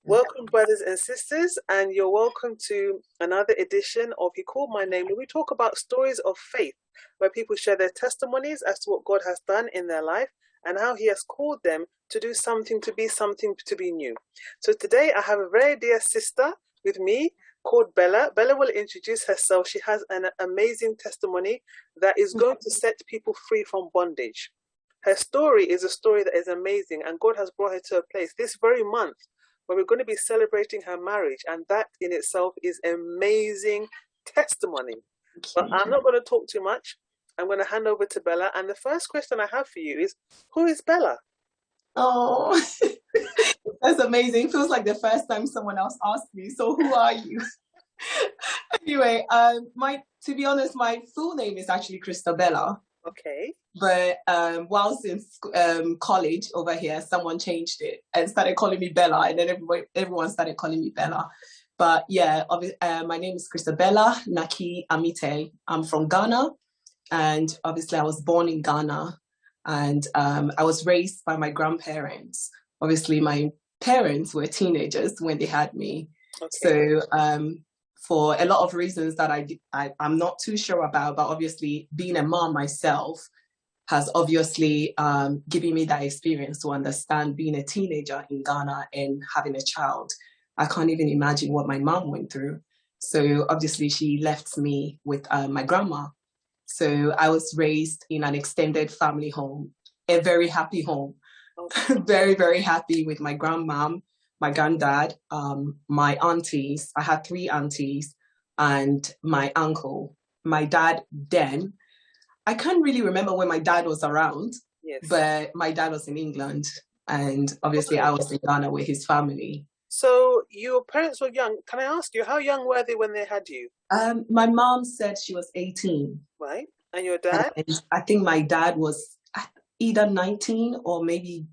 Welcome, brothers and sisters, and you're welcome to another edition of He Called My Name, where we talk about stories of faith, where people share their testimonies as to what God has done in their life and how He has called them to do something, to be something, to be new. So today I have a very dear sister with me called Bella. Bella will introduce herself. She has an amazing testimony that is going to set people free from bondage. Her story is a story that is amazing, and God has brought her to a place this very month where we're going to be celebrating her marriage, and that in itself is amazing testimony. But I'm not going to talk too much. I'm going to hand over to Bella, and the first question I have for you is, who is Bella? Oh, that's amazing. Feels like the first time someone else asked me. So who are you? Anyway, to be honest, my full name is actually Christabella. Okay. But whilst in college over here, someone changed it and started calling me Bella, and then everyone started calling me Bella. But yeah, my name is Christabella Naki Amite. I'm from Ghana, and obviously I was born in Ghana, and I was raised by my grandparents. Obviously, my parents were teenagers when they had me. Okay. So for a lot of reasons that I'm not too sure about, but obviously being a mom myself has obviously given me that experience to understand being a teenager in Ghana and having a child. I can't even imagine what my mom went through. So obviously she left me with my grandma. So I was raised in an extended family home, a very happy home. Okay. Very, very happy with my grandmom, my granddad, my aunties. I had 3 aunties and my uncle. My dad then, I can't really remember when my dad was around, yes, but my dad was in England, and obviously I was in Ghana with his family. So your parents were young. Can I ask you, how young were they when they had you? My mom said she was 18. Right. And your dad? And I think my dad was either 19 or maybe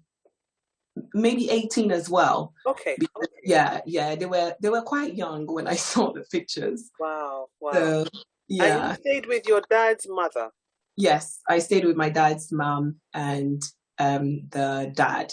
18 as well. Okay. Because, yeah, they were quite young when I saw the pictures. Wow. So, yeah. And you stayed with your dad's mother? Yes, I stayed with my dad's mom and the dad.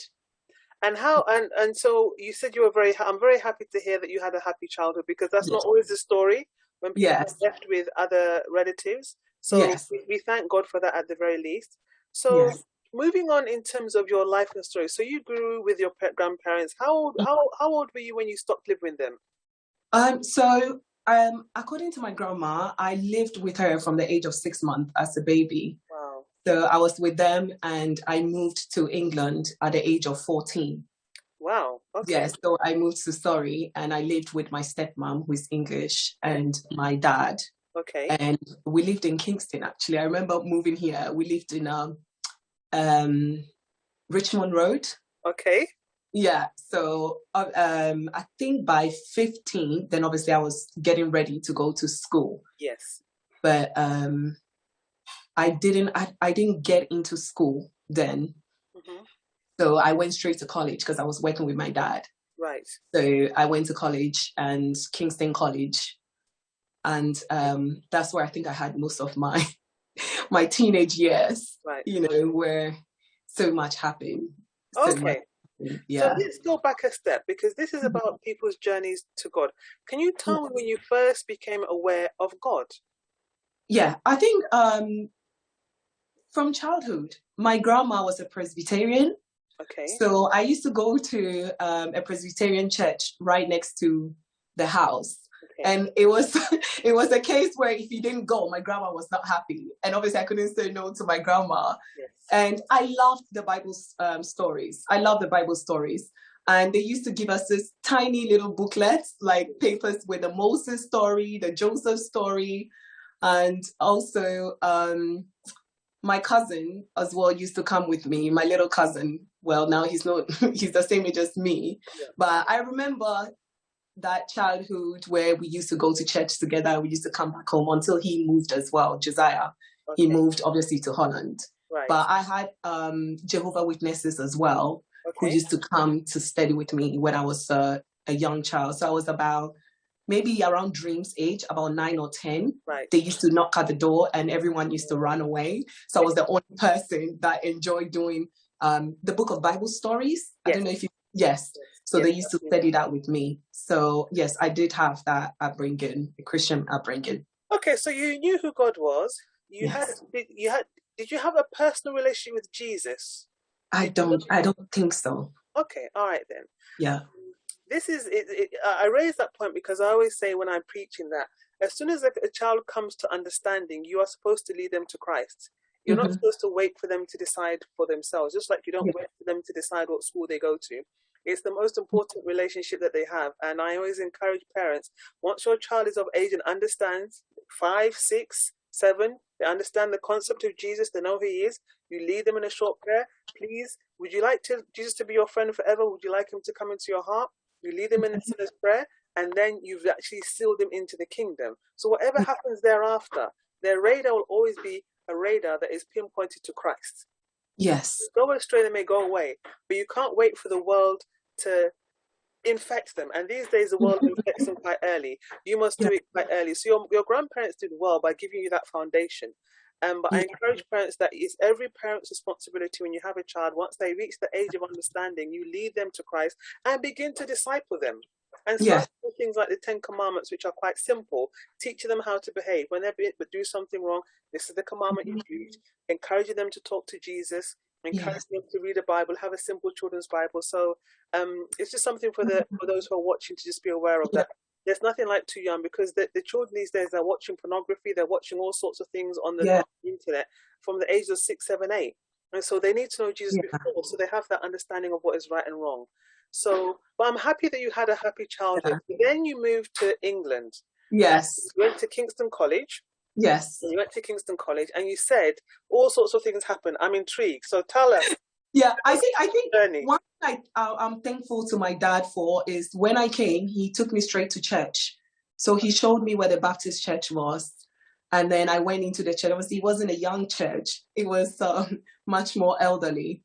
And how and so you said you were I'm very happy to hear that you had a happy childhood, because that's not always the story when people are left with other relatives. So we thank God for that at the very least. So moving on in terms of your life and story. So you grew with your grandparents. How old were you when you stopped living with them? So according to my grandma, I lived with her from the age of 6 months as a baby. Wow. So I was with them, and I moved to England at the age of 14. Wow. Okay. Yes, so I moved to Surrey, and I lived with my stepmom, who is English, and my dad. Okay. And we lived in Kingston, actually. I remember moving here. We lived in Richmond Road. Okay. Yeah, so I think by 15, then obviously I was getting ready to go to school. Yes. But I didn't get into school then. Mm-hmm. So I went straight to college because I was working with my dad. Right. So I went to college, and Kingston College. And that's where I think I had most of my teenage years, right, where so much happened. Okay. Yeah. So let's go back a step, because this is about people's journeys to God. Can you tell me when you first became aware of God? Yeah, I think from childhood. My grandma was a Presbyterian. Okay. So I used to go to a Presbyterian church right next to the house. Okay. And it was a case where if you didn't go, my grandma was not happy. And obviously I couldn't say no to my grandma. Yes. And I loved the Bible stories. I love the Bible stories. And they used to give us this tiny little booklets, like papers with the Moses story, the Joseph story. And also my cousin as well used to come with me, my little cousin. Well, now he's not, he's the same age as me. Yeah. But I remember that childhood where we used to go to church together. We used to come back home until he moved as well, Josiah. Okay. He moved obviously to Holland. Right. But I had Jehovah's Witnesses as well, who used to come to study with me when I was a young child. So I was about maybe around Dream's age, about 9 or 10. Right. They used to knock at the door and everyone used to run away. So I was the only person that enjoyed doing the book of Bible stories. Yes. I don't know if you, yes. So they used to study that with me. So yes, I did have that upbringing, a Christian upbringing. Okay, so you knew who God was. Yes. Did you have a personal relationship with Jesus? I don't think so. Okay, all right then. Yeah. This is I raise that point because I always say when I'm preaching that as soon as a child comes to understanding, you are supposed to lead them to Christ. You're not supposed to wait for them to decide for themselves, just like you don't wait for them to decide what school they go to. It's the most important relationship that they have. And I always encourage parents, once your child is of age and understands 5, 6, 7, they understand the concept of Jesus, they know who he is, you lead them in a short prayer. Please, would you like Jesus to be your friend forever? Would you like him to come into your heart? You lead them in a sinner's prayer, and then you've actually sealed them into the kingdom. So whatever happens thereafter, their radar will always be a radar that is pinpointed to Christ. Yes. Go astray, they may go away, but you can't wait for the world to infect them. And these days, the world infects them quite early. You must do it quite early. So your grandparents did well by giving you that foundation. But I encourage parents that it's every parent's responsibility when you have a child, once they reach the age of understanding, you lead them to Christ and begin to disciple them. And start with things like the 10 Commandments, which are quite simple, teaching them how to behave. When they do something wrong, this is the commandment you use, encouraging them to talk to Jesus, encouraging them to read a Bible, have a simple children's Bible. So it's just something for those who are watching to just be aware of that. There's nothing like too young, because the children these days, they're watching pornography, they're watching all sorts of things on the internet from the age of 6, 7, 8. And so they need to know Jesus before, so they have that understanding of what is right and wrong. So, but I'm happy that you had a happy childhood. Then you moved to England. Yes. You went to Kingston College. Yes. You went to Kingston College, and you said all sorts of things happened. I'm intrigued. So tell us. Yeah, I think one thing I'm thankful to my dad for is when I came, he took me straight to church. So he showed me where the Baptist church was. And then I went into the church. Obviously, it wasn't a young church. It was much more elderly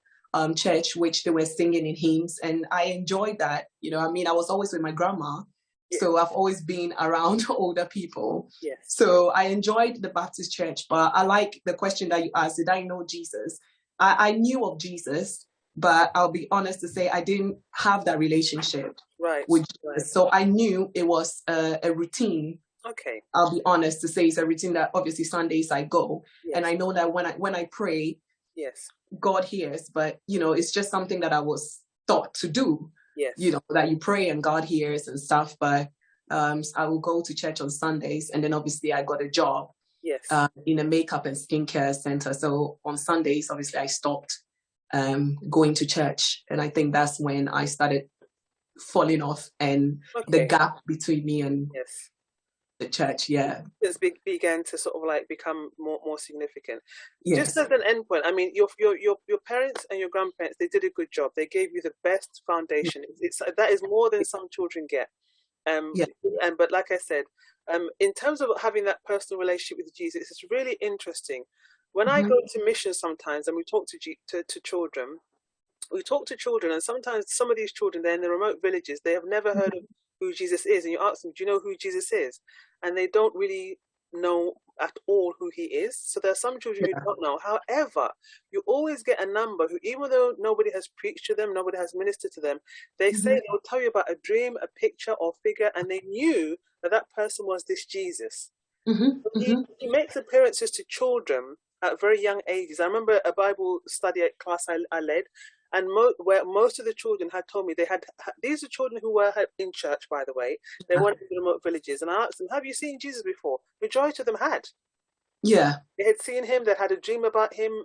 church, which they were singing in hymns. And I enjoyed that. You know, I mean, I was always with my grandma. Yes. So I've always been around older people. Yes. So I enjoyed the Baptist church. But I like the question that you asked, did I know Jesus? I knew of Jesus, but I'll be honest to say I didn't have that relationship with Jesus. Right. So I knew it was a routine. Okay. I'll be honest to say it's a routine that obviously Sundays I go. Yes. And I know that when I pray, yes, God hears, but you know, it's just something that I was taught to do. Yes. You know, that you pray and God hears and stuff, but I will go to church on Sundays, and then obviously I got a job. Yes. In a makeup and skincare center. So on Sundays, obviously, I stopped going to church. And I think that's when I started falling off, and the gap between me and the church, just began to sort of like become more significant. Yes. Just as an endpoint, I mean, your parents and your grandparents, they did a good job. They gave you the best foundation. That is more than some children get. But like I said, in terms of having that personal relationship with Jesus, it's really interesting. When I go to missions sometimes and we talk to children, and sometimes some of these children, they're in the remote villages, they have never heard of who Jesus is, and you ask them, do you know who Jesus is? And they don't really know at all who he is. So there are some children who don't know. However, you always get a number who, even though nobody has preached to them, nobody has ministered to them, they say they'll tell you about a dream, a picture or figure, and they knew that person was this Jesus. He makes appearances to children at very young ages. I remember a Bible study class I led, and where most of the children had told me these are children who were in church, by the way. They weren't in the remote villages, and I asked them, have you seen Jesus before? Majority of them had. Yeah, they had seen him. They had a dream about him,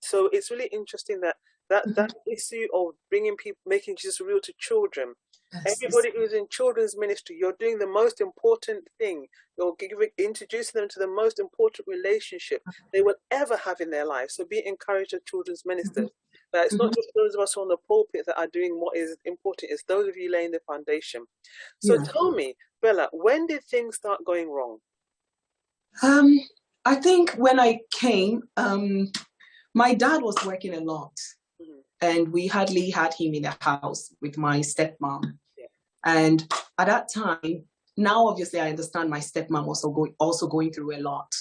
so it's really interesting that issue of bringing people, making Jesus real to children. Everybody who's in children's ministry, you're doing the most important thing. You're introducing them to the most important relationship they will ever have in their life. So be encouraged as children's ministers. But it's not just those of us on the pulpit that are doing what is important. It's those of you laying the foundation. So tell me, Bella, when did things start going wrong? I think when I came, my dad was working a lot. And we hardly had him in the house with my stepmom. And at that time, now obviously I understand my stepmom also going through a lot.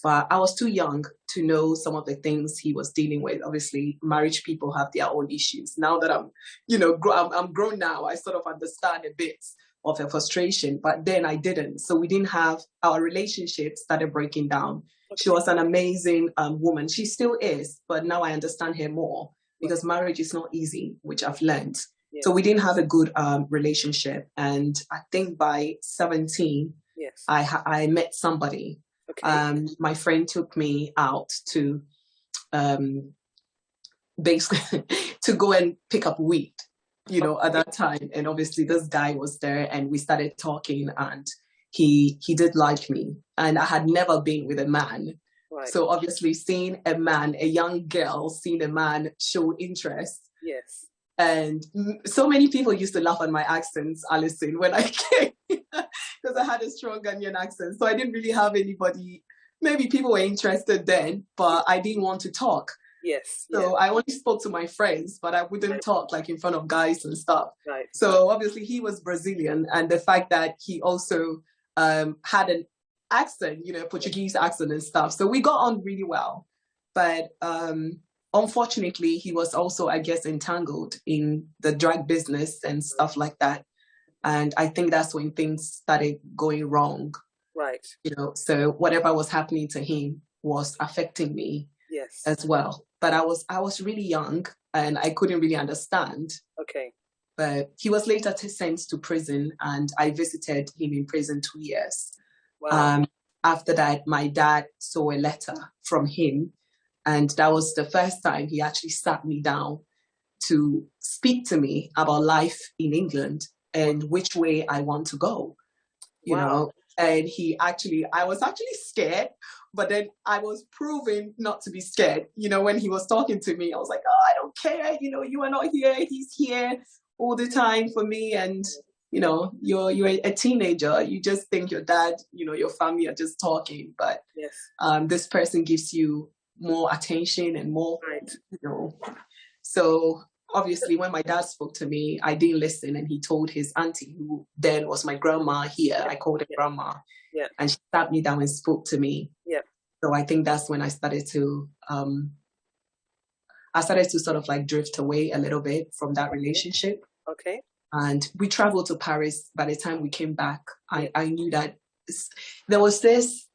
But I was too young to know some of the things he was dealing with. Obviously, marriage people have their own issues. Now that I'm, I'm grown now, I sort of understand a bit of the frustration, but then I didn't. So we didn't have, our relationship started breaking down. She was an amazing woman. She still is, but now I understand her more because marriage is not easy, which I've learned. Yes. So we didn't have a good relationship. And I think by 17, yes, I met somebody. Okay. My friend took me out to basically to go and pick up weed, at that time. And obviously this guy was there and we started talking and he did like me. And I had never been with a man. Right. So obviously seeing a man, a young girl, seeing a man show interest. Yes. And so many people used to laugh at my accents, Alison, when I came, because I had a strong Ghanaian accent. So I didn't really have anybody. Maybe people were interested then, but I didn't want to talk. Yes. So I only spoke to my friends, but I wouldn't talk like in front of guys and stuff. Right. So obviously he was Brazilian, and the fact that he also had an accent, Portuguese accent and stuff. So we got on really well. But unfortunately, he was also, I guess, entangled in the drug business and stuff like that. And I think that's when things started going wrong. Right. So whatever was happening to him was affecting me as well. But I was really young and I couldn't really understand. Okay. But he was later sent to prison and I visited him in prison 2 years. Wow. After that, my dad saw a letter from him. And that was the first time he actually sat me down to speak to me about life in England and which way I want to go, you know. And I was actually scared, but then I was proven not to be scared. When he was talking to me, I was like, oh, I don't care. You are not here. He's here all the time for me. And, you're a teenager. You just think your dad, your family are just talking. But yes. This person gives you more attention and more, So obviously, when my dad spoke to me, I didn't listen, and he told his auntie, who then was my grandma here. I called her grandma, and she sat me down and spoke to me. Yeah. So I think that's when I started to sort of like drift away a little bit from that relationship. Okay. And we traveled to Paris. By the time we came back, I knew that there was this.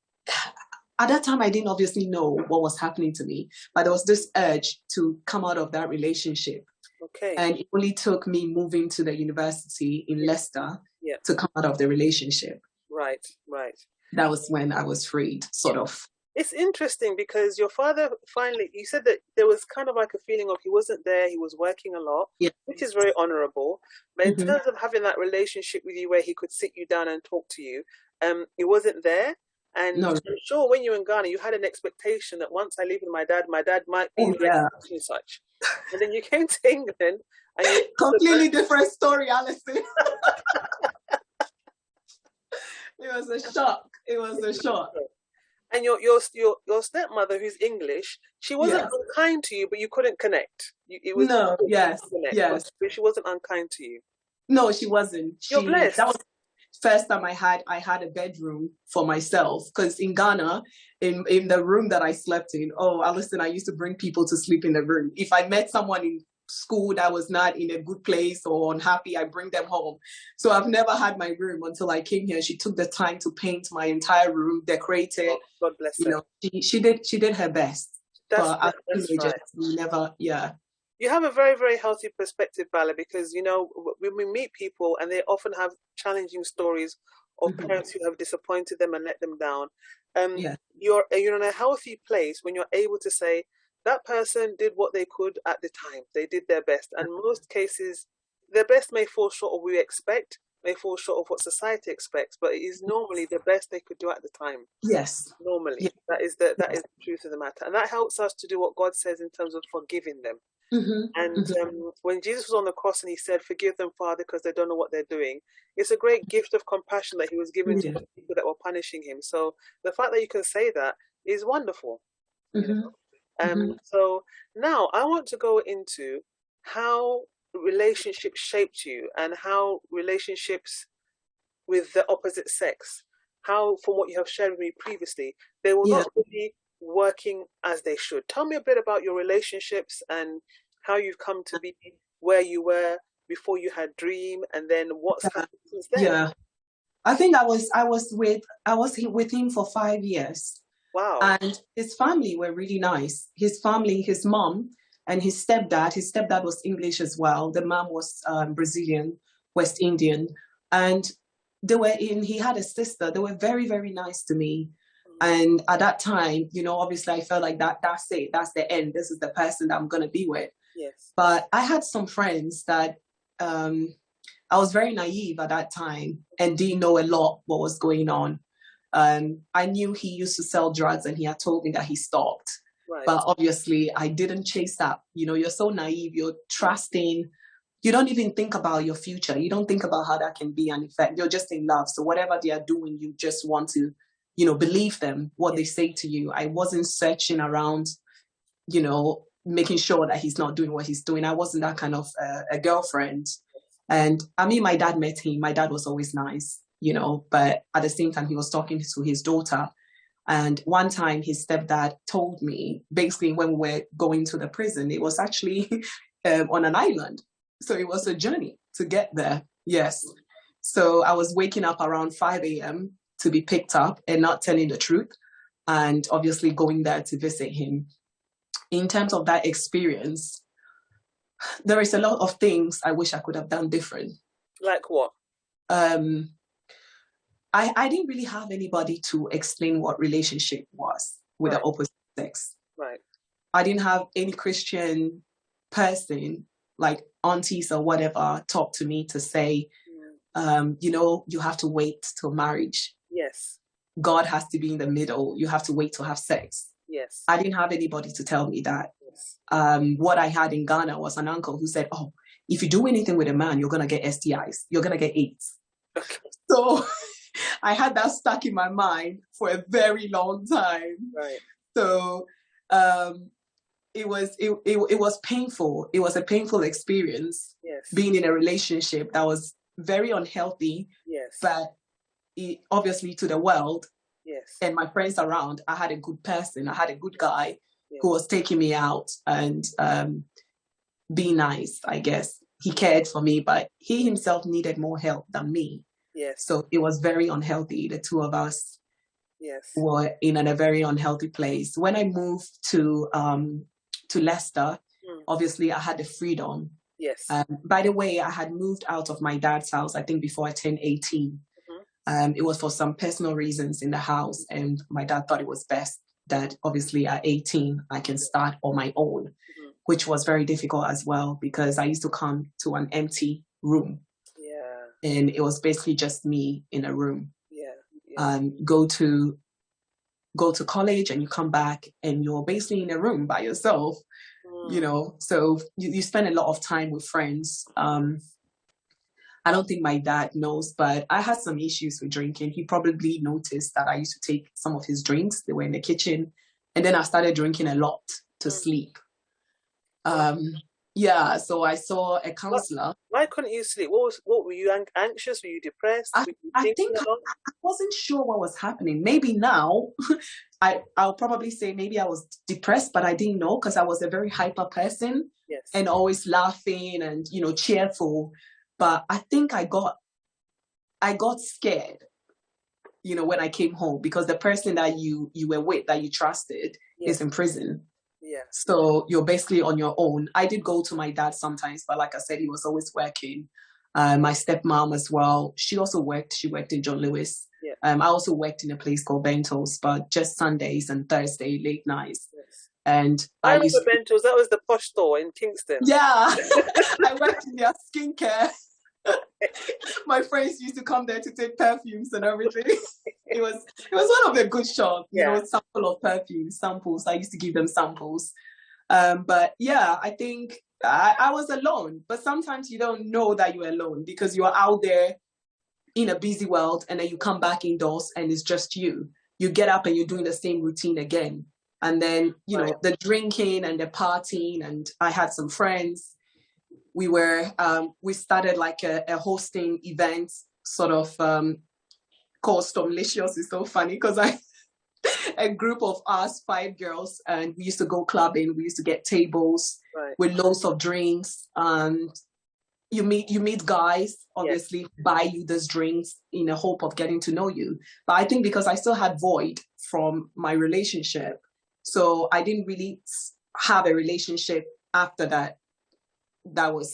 At that time, I didn't obviously know what was happening to me, but there was this urge to come out of that relationship. Okay. And it only took me moving to the university in Leicester to come out of the relationship. Right, right. That was when I was freed, sort of. It's interesting because your father finally, you said that there was kind of like a feeling of he wasn't there, he was working a lot, which is very honorable. But in terms of having that relationship with you where he could sit you down and talk to you, he wasn't there. And no. I'm sure when you were in Ghana, you had an expectation that once I leave with my dad might be such and such. And then you came to England. And you completely different story, Alison. It was a shock. And your stepmother, who's English, she wasn't unkind to you, but you couldn't connect. Yes. But she wasn't unkind to you. No, she wasn't. You're blessed. That was first time I had a bedroom for myself, because in Ghana, in the room that I slept in, Alison, I used to bring people to sleep in the room. If I met someone in school that was not in a good place or unhappy, I bring them home. So I've never had my room until I came here. She took the time to paint my entire room, decorate it. God bless her. She did her best. That's right. Never, You have a very, very healthy perspective, Bala, because, when we meet people and they often have challenging stories of parents who have disappointed them and let them down, you're in a healthy place when you're able to say, that person did what they could at the time. They did their best. And most cases, their best may fall short of what we expect, may fall short of what society expects, but it is normally the best they could do at the time. Yes. Normally. Yeah. That is the truth of the matter. And that helps us to do what God says in terms of forgiving them. And when Jesus was on the cross and he said, forgive them, Father, because they don't know what they're doing, it's a great gift of compassion that he was giving to the people that were punishing him. So the fact that you can say that is wonderful. So now I want to go into how relationships shaped you and how relationships with the opposite sex, how, from what you have shared with me previously, they were Yeah. not really working as they should. Tell me a bit about your relationships and how you've come to be where you were before you had Dream, and then what's happened since then. Yeah. I think I was with him for 5 years. Wow. And his family were really nice. His family, his mom and his stepdad was English as well. The mom was Brazilian, West Indian. And he had a sister. They were very, very nice to me. And at that time, obviously I felt like that's it. That's the end. This is the person that I'm going to be with. Yes. But I had some friends that um, I was very naive at that time and didn't know a lot what was going on. I knew he used to sell drugs and he had told me that he stopped. Right. But obviously, I didn't chase that. You're so naive, you're trusting. You don't even think about your future. You don't think about how that can be an effect. You're just in love. So whatever they are doing, you just want to, believe them, what they say to you. I wasn't searching around, making sure that he's not doing what he's doing. I wasn't that kind of a girlfriend. And I mean, my dad met him. My dad was always nice, but at the same time, he was talking to his daughter. And one time his stepdad told me, basically when we were going to the prison, it was actually on an island. So it was a journey to get there. Yes. So I was waking up around 5 a.m. to be picked up and not telling the truth. And obviously going there to visit him. In terms of that experience, there is a lot of things I wish I could have done different. Like what? I didn't really have anybody to explain what relationship was with the opposite sex. Right. I didn't have any Christian person, like aunties or whatever, talk to me to say, you have to wait till marriage. Yes. God has to be in the middle. You have to wait to have sex. Yes. I didn't have anybody to tell me that. Yes. What I had in Ghana was an uncle who said, oh, if you do anything with a man, you're going to get STIs. You're going to get AIDS. Okay. So I had that stuck in my mind for a very long time. Right. So it was painful. It was a painful experience. Yes. Being in a relationship that was very unhealthy. Yes. But obviously to the world. Yes. And my friends around, I had a good person. I had a good guy who was taking me out and being nice, I guess. He cared for me, but he himself needed more help than me. Yes. So it was very unhealthy. The two of us were in a very unhealthy place. When I moved to Leicester, obviously I had the freedom. Yes. By the way, I had moved out of my dad's house, I think before I turned 18. It was for some personal reasons in the house, and my dad thought it was best that obviously at 18 I can start on my own, which was very difficult as well because I used to come to an empty room. Yeah. And it was basically just me in a room. Yeah. Go to college and you come back and you're basically in a room by yourself, so you spend a lot of time with friends. I don't think my dad knows, but I had some issues with drinking. He probably noticed that I used to take some of his drinks. They were in the kitchen. And then I started drinking a lot to sleep. So I saw a counselor. Why couldn't you sleep? What were you anxious? Were you depressed? I think I wasn't sure what was happening. Maybe now, I'll probably say maybe I was depressed, but I didn't know because I was a very hyper person and always laughing and, cheerful. But I think I got scared, when I came home because the person that you were with, that you trusted, is in prison. Yeah. So you're basically on your own. I did go to my dad sometimes, but like I said, he was always working. My stepmom as well. She also worked. She worked in John Lewis. Yeah. I also worked in a place called Bento's, but just Sundays and Thursday late nights. Yes. And I remember Bento's. That was the posh store in Kingston. Yeah. I worked in their skincare. My friends used to come there to take perfumes and everything. It was one of the good shops, sample of perfumes, samples. I used to give them samples. But yeah, I think I was alone. But sometimes you don't know that you're alone because you're out there in a busy world and then you come back indoors and it's just you. You get up and you're doing the same routine again. And then, the drinking and the partying, and I had some friends. We started like a hosting event sort of called Stormlicious is so funny because a group of us, 5 girls, and we used to go clubbing. We used to get tables with loads of drinks. You meet guys, obviously, buy you those drinks in the hope of getting to know you. But I think because I still had void from my relationship, so I didn't really have a relationship after that was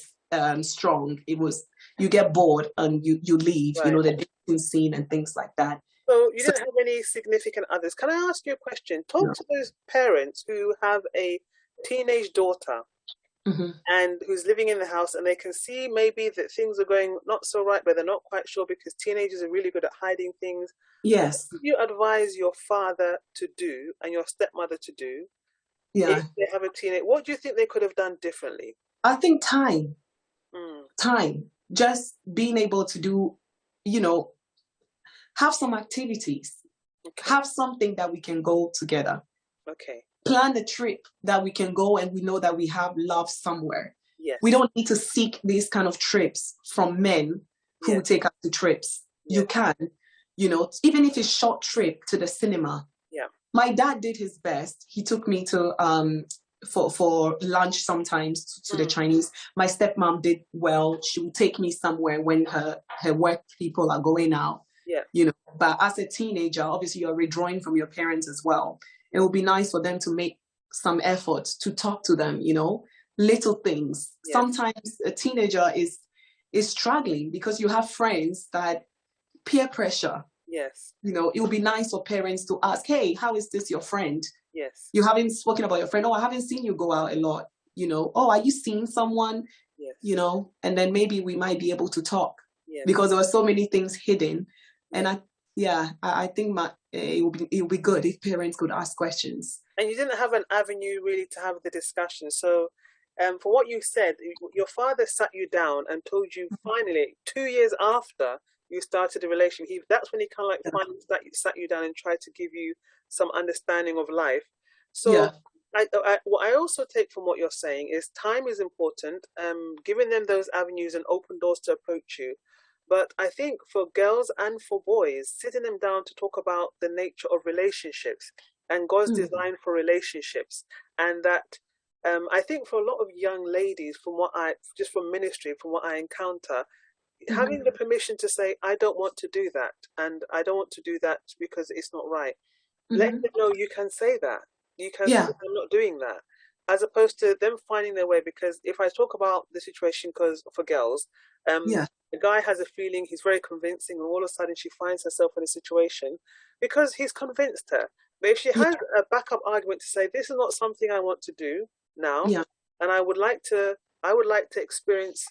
strong. It was, you get bored and you leave, the dating scene and things like that. So you didn't have any significant others. Can I ask you a question? Talk to those parents who have a teenage daughter and who's living in the house, and they can see maybe that things are going not so right, but they're not quite sure because teenagers are really good at hiding things. Yes. What do you advise your father to do and your stepmother to do if they have a teenage? What do you think they could have done differently? I think time. Time. Just being able to do, have some activities. Have something that we can go together. Okay. Plan a trip that we can go and we know that we have love somewhere. Yes. We don't need to seek these kind of trips from men who will take us to trips. Yes. You can, even if it's short trip to the cinema. Yeah. My dad did his best. He took me to for lunch sometimes to the Chinese. My stepmom did well. She would take me somewhere when her work people are going out. Yeah. But as a teenager, obviously you're withdrawing from your parents as well. It would be nice for them to make some effort to talk to them, little things. Yes. Sometimes a teenager is struggling because you have friends that peer pressure. Yes. It would be nice for parents to ask, hey, how is this your friend? Yes. You haven't spoken about your friend. Oh, I haven't seen you go out a lot. Oh, are you seeing someone? Yes. And then maybe we might be able to talk. Yes. Because there were so many things hidden. And I think it would be good if parents could ask questions. And you didn't have an avenue really to have the discussion. So for what you said, your father sat you down and told you finally, 2 years after you started the relationship, that's when he kind of like finally sat you down and tried to give you some understanding of life. So what I also take from what you're saying is time is important, giving them those avenues and open doors to approach you. But I think for girls and for boys, sitting them down to talk about the nature of relationships and God's design for relationships, and that I think for a lot of young ladies, just from ministry, from what I encounter, having the permission to say, I don't want to do that, and I don't want to do that because it's not right. Let them know you can say that. You can say, I'm not doing that. As opposed to them finding their way, because if I talk about the situation, because for girls, the guy has a feeling, he's very convincing, and all of a sudden she finds herself in a situation because he's convinced her. But if she has a backup argument to say, this is not something I want to do now, and I would like to experience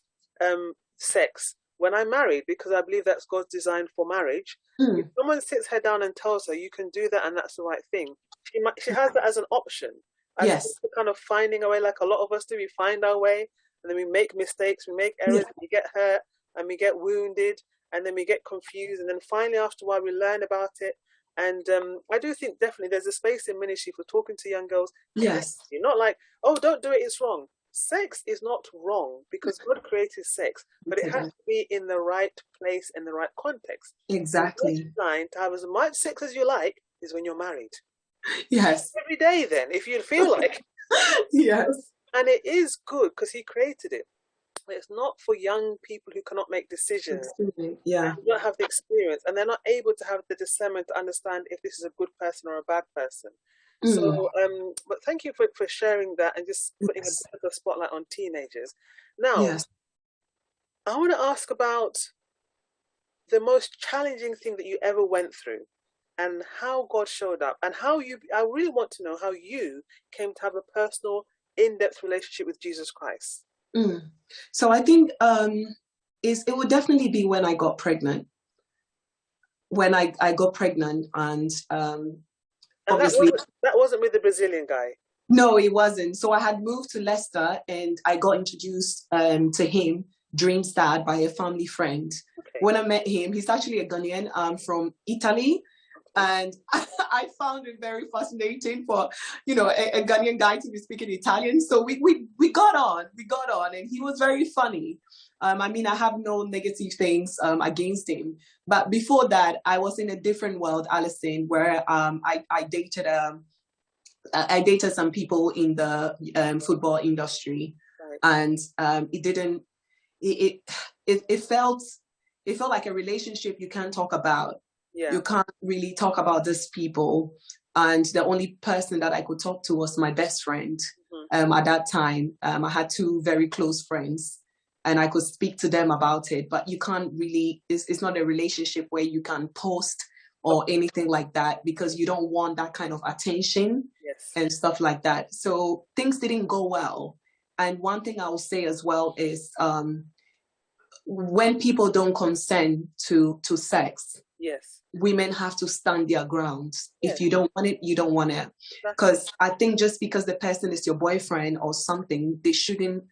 sex when I'm married, because I believe that's God's design for marriage. If someone sits her down and tells her you can do that and that's the right thing, she has that as an option. As opposed to kind of finding a way, like a lot of us do. We find our way, and then we make mistakes, we make errors, we get hurt, and we get wounded, and then we get confused, and then finally after a while we learn about it. And I do think definitely there's a space in ministry for talking to young girls. Yes. You're not like, oh, don't do it, it's wrong. Sex is not wrong because God created sex, but it has to be in the right place, in the right context. Exactly. Designed to have as much sex as you like is when you're married. Yes. Every day then, if you feel like. Yes. And it is good because he created it. It's not for young people who cannot make decisions. Yeah. Who don't have the experience, and they're not able to have the discernment to understand if this is a good person or a bad person. So, but thank you for sharing that and just putting a bit of a spotlight on teenagers. Now, I want to ask about the most challenging thing that you ever went through and how God showed up, and I really want to know how you came to have a personal, in-depth relationship with Jesus Christ. So I think it would definitely be when I got pregnant. When I got pregnant, and obviously that wasn't with the Brazilian guy. No, it wasn't. So I had moved to Leicester, and I got introduced to him, Dream's dad, by a family friend. Okay. When I met him, he's actually a Ghanaian from Italy. And I found it very fascinating for, a Ghanaian guy to be speaking Italian. So we got on, and he was very funny. I mean, I have no negative things against him. But before that, I was in a different world, Alison, where I dated some people in the football industry, Right. and it felt like a relationship you can't talk about. Yeah. You can't really talk about these people, and the only person that I could talk to was my best friend. At that time, I had two very close friends, and I could speak to them about it. But you can't really, it's not a relationship where you can post or anything like that, because you don't want that kind of attention. Yes. And stuff like that. So things didn't go well. And one thing I will say as well is when people don't consent to sex, Yes. women have to stand their ground. Yes. If you don't want it, you don't want it. Because I think just because the person is your boyfriend or something, they shouldn't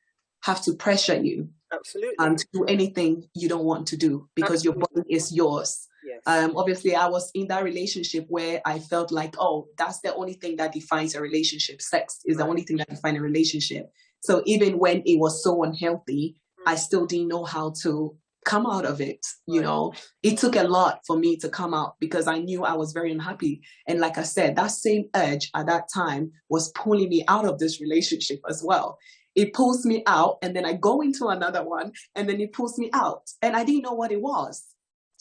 have to pressure you. Absolutely. To do anything you don't want to do, because your body is yours. Yes. Obviously, I was in that relationship where I felt like, oh, that's the only thing that defines a relationship. Sex is the only thing that defines a relationship. So even when it was so unhealthy, I still didn't know how to come out of it. You know, it took a lot for me to come out, because I knew I was very unhappy. And like I said, that same urge at that time was pulling me out of this relationship as well. It pulls me out, and then I go into another one, and then it pulls me out, and I didn't know what it was.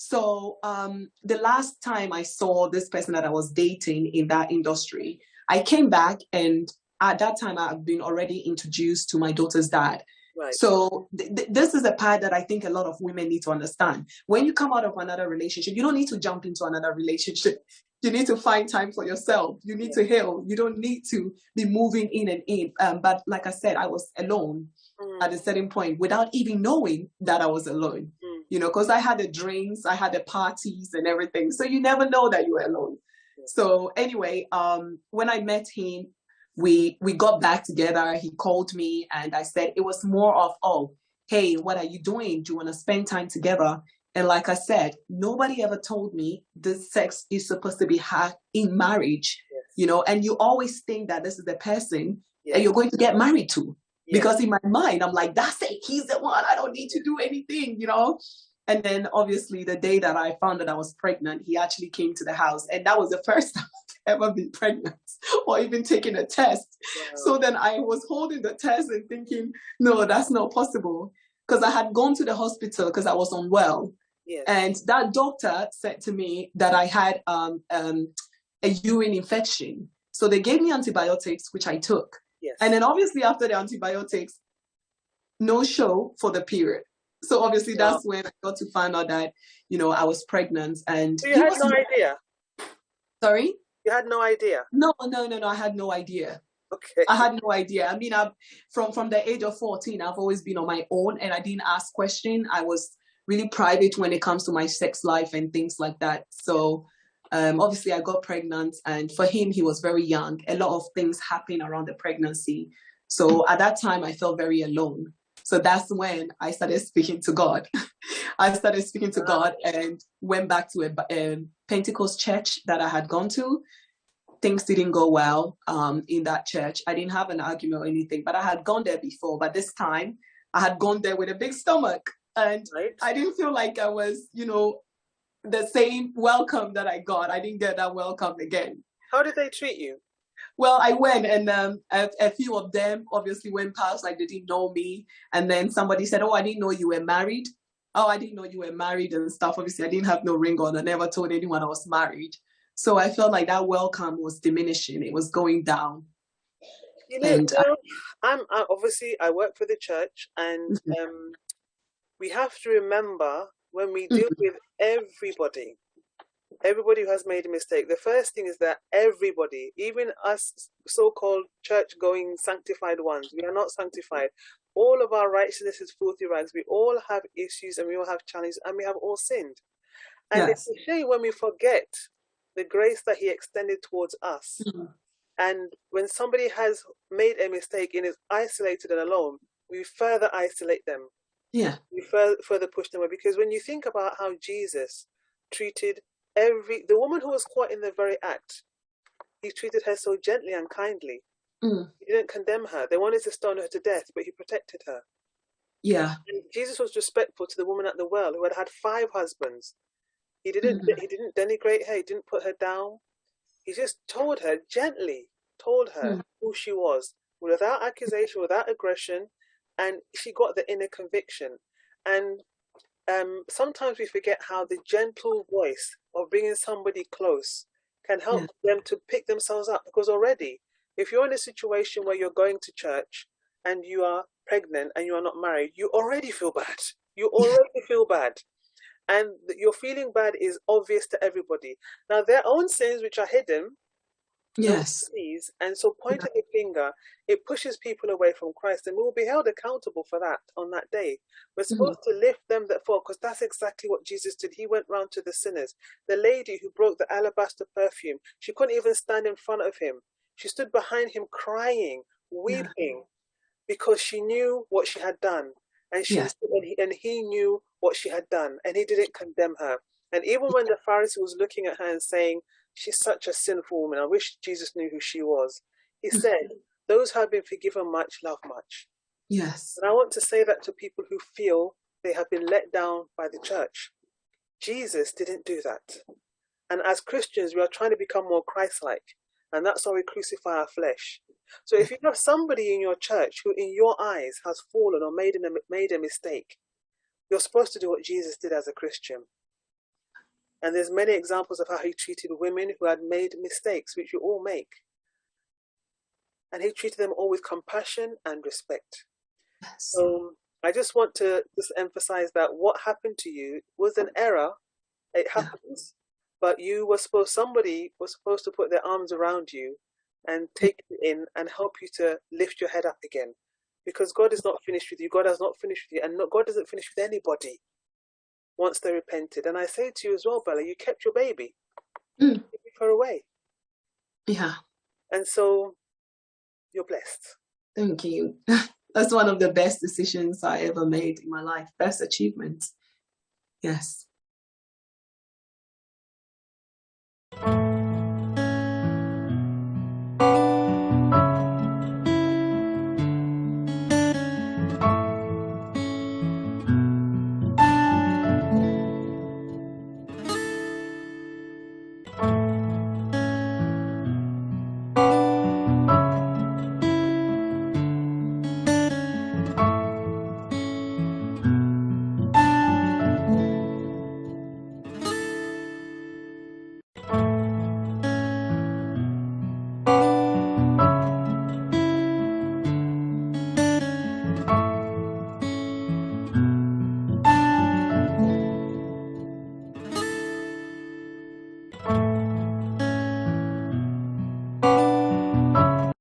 So the last time I saw this person that I was dating in that industry, I came back, and at that time I've been already introduced to my daughter's dad. Right. So this is a part that I think a lot of women need to understand. When you come out of another relationship, you don't need to jump into another relationship. You need to find time for yourself. You need to heal. You don't need to be moving in and in. But like I said, I was alone at a certain point without even knowing that I was alone. You know, because I had the drinks, I had the parties and everything. So you never know that you were alone. So anyway, when I met him, we got back together. He called me, and I said it was more of, oh, hey, what are you doing? Do you want to spend time together? And like I said, nobody ever told me this sex is supposed to be had in marriage, you know, and you always think that this is the person that you're going to get married to. Because in my mind, I'm like, that's it. He's the one. I don't need to do anything, you know. And then obviously the day that I found that I was pregnant, he actually came to the house. And that was the first time I've ever been pregnant or even taken a test. Wow. So then I was holding the test and thinking, no, that's not possible. Because I had gone to the hospital because I was unwell. Yes. And that doctor said to me that I had a urine infection. So they gave me antibiotics, which I took. Yes. And then obviously after the antibiotics, no show for the period. So obviously that's when I got to find out that, you know, I was pregnant. And so you had no idea? Sorry? You had no idea? No, I had no idea. Okay. I had no idea. I mean, from the age of 14, I've always been on my own and I didn't ask questions. I was really private when it comes to my sex life and things like that. So obviously I got pregnant, and for him, he was very young. A lot of things happened around the pregnancy. So at that time, I felt very alone. So that's when I started speaking to God. I started speaking to God and went back to a Pentecost church that I had gone to. Things didn't go well in that church. I didn't have an argument or anything, but I had gone there before. But this time, I had gone there with a big stomach. And I didn't feel like I was, you know, the same welcome that I got. I didn't get that welcome again. How did they treat you? Well, I went, and a few of them obviously went past, like they didn't know me. And then somebody said, oh, I didn't know you were married. Oh, I didn't know you were married and stuff. Obviously, I didn't have no ring on. I never told anyone I was married. So I felt like that welcome was diminishing. It was going down. You know, I work for the church, and we have to remember when we deal with everybody who has made a mistake, the first thing is that everybody, even us so-called church-going sanctified ones, we are not sanctified. All of our righteousness is filthy rags. We all have issues and we all have challenges and we have all sinned. And it's a shame when we forget the grace that he extended towards us. And when somebody has made a mistake and is isolated and alone, we further isolate them. We further push them away. Because when you think about how Jesus treated the woman who was caught in the very act, he treated her so gently and kindly. He didn't condemn her. They wanted to stone her to death, but he protected her. Yeah. And Jesus was respectful to the woman at the well who had had 5 husbands. Mm. He didn't denigrate her. He didn't put her down. He just told her gently, told her Mm. who she was, without accusation, without aggression, and she got the inner conviction. And sometimes we forget how the gentle voice of bringing somebody close can Yeah. help them to pick themselves up. Because already, if you're in a situation where you're going to church and you are pregnant and you are not married, you already feel bad. You Yeah. already feel bad. And your feeling bad is obvious to everybody. Now, their own sins, which are hidden, no one Yes. sees. And so pointing the finger, it pushes people away from Christ. And we will be held accountable for that on that day. We're Mm. supposed to lift them that fall, because that's exactly what Jesus did. He went round to the sinners. The lady who broke the alabaster perfume, she couldn't even stand in front of him. She stood behind him crying, Yeah. weeping, because she knew what she had done. And Yeah. and he knew what she had done, and he didn't condemn her. And even when the Pharisee was looking at her and saying, "She's such a sinful woman, I wish Jesus knew who she was," he Mm. said, "Those who have been forgiven much love much." Yes. And I want to say that to people who feel they have been let down by the church. Jesus didn't do that. And as Christians, we are trying to become more Christ like. And that's why we crucify our flesh. So if you have somebody in your church who, in your eyes, has fallen or made a mistake, you're supposed to do what Jesus did as a Christian. And there's many examples of how he treated women who had made mistakes, which we all make. And he treated them all with compassion and respect. Yes. So I just want to just emphasize that what happened to you was an error. It Yeah. happens, but somebody was supposed to put their arms around you and take you in and help you to lift your head up again. Because God is not finished with you. God has not finished with you. And God doesn't finish with anybody once they repented. And I say to you as well, Bella, you kept your baby. Mm. You gave her away. Yeah. And so you're blessed. Thank you. That's one of the best decisions I ever made in my life. Best achievement. Yes.